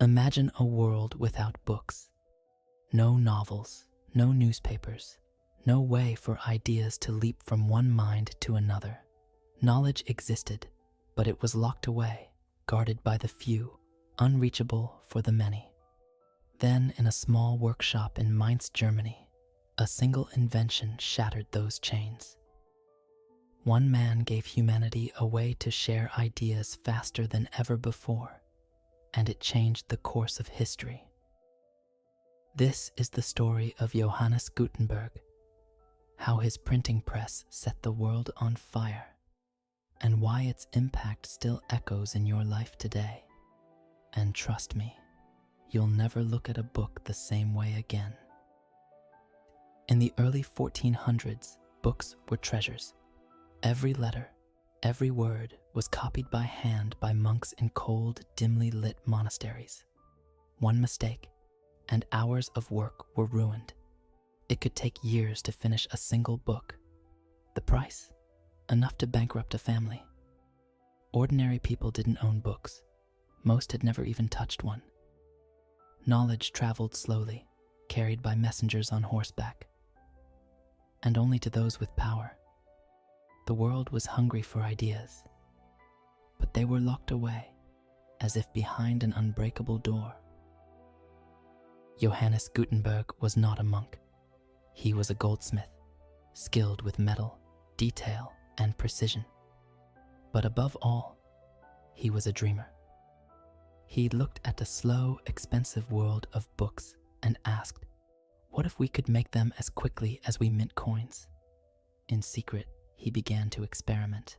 Imagine a world without books. No novels, no newspapers, no way for ideas to leap from one mind to another. Knowledge existed, but it was locked away, guarded by the few, unreachable for the many. Then, in a small workshop in Mainz, Germany, a single invention shattered those chains. One man gave humanity a way to share ideas faster than ever before, and it changed the course of history. This is the story of Johannes Gutenberg, how his printing press set the world on fire, and why its impact still echoes in your life today. And trust me, you'll never look at a book the same way again. In the early 1400s, books were treasures. Every letter, every word was copied by hand by monks in cold, dimly lit monasteries. One mistake, and hours of work were ruined. It could take years to finish a single book. The price? Enough to bankrupt a family. Ordinary people didn't own books. Most had never even touched one. Knowledge traveled slowly, carried by messengers on horseback. And only to those with power. The world was hungry for ideas, but they were locked away, as if behind an unbreakable door. Johannes Gutenberg was not a monk. He was a goldsmith, skilled with metal, detail, and precision. But above all, he was a dreamer. He looked at the slow, expensive world of books and asked, what if we could make them as quickly as we mint coins? In secret, he began to experiment.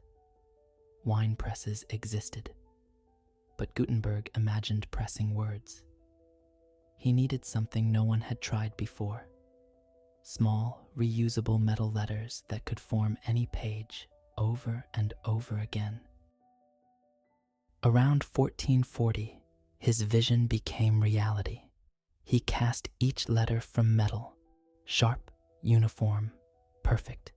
Wine presses existed, but Gutenberg imagined pressing words. He needed something no one had tried before. Small, reusable metal letters that could form any page over and over again. Around 1440, his vision became reality. He cast each letter from metal, sharp, uniform, perfect.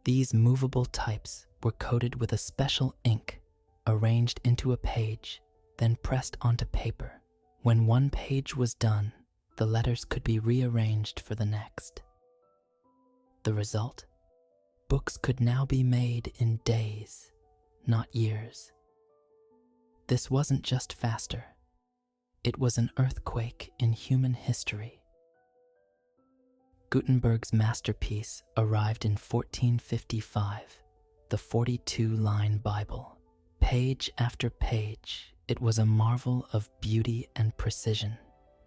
These movable types were coated with a special ink, arranged into a page, then pressed onto paper. When one page was done, the letters could be rearranged for the next. The result? Books could now be made in days, not years. This wasn't just faster. It was an earthquake in human history. Gutenberg's masterpiece arrived in 1455, the 42-line Bible. Page after page, it was a marvel of beauty and precision.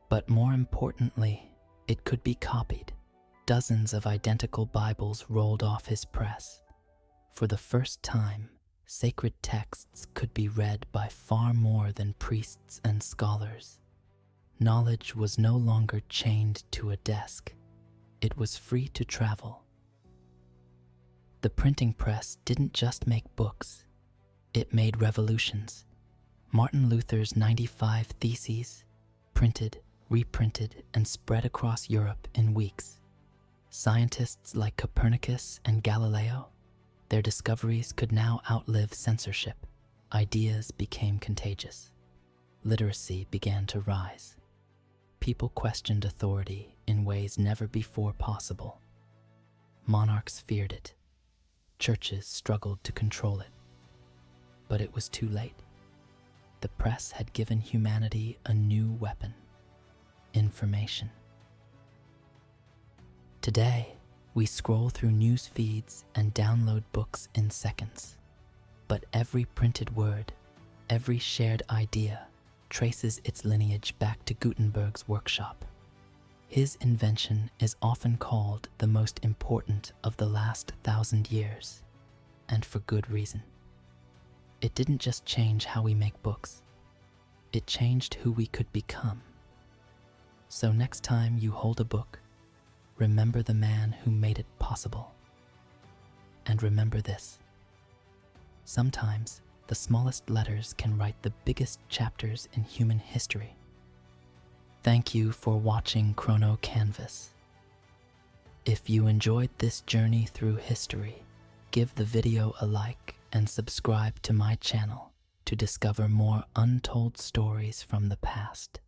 But more importantly, it could be copied. Dozens of identical Bibles rolled off his press. For the first time, sacred texts could be read by far more than priests and scholars. Knowledge was no longer chained to a desk. It was free to travel. The printing press didn't just make books. It made revolutions. Martin Luther's 95 Theses, printed, reprinted, and spread across Europe in weeks. Scientists like Copernicus and Galileo, their discoveries could now outlive censorship. Ideas became contagious. Literacy began to rise. People questioned authority in ways never before possible. Monarchs feared it. Churches struggled to control it. But it was too late. The press had given humanity a new weapon: information. Today, we scroll through news feeds and download books in seconds. But every printed word, every shared idea, traces its lineage back to Gutenberg's workshop. His invention is often called the most important of the last 1,000 years, and for good reason. It didn't just change how we make books, it changed who we could become. So next time you hold a book, remember the man who made it possible. And remember this: sometimes the smallest letters can write the biggest chapters in human history. Thank you for watching Krono Canvas. If you enjoyed this journey through history, give the video a like and subscribe to my channel to discover more untold stories from the past.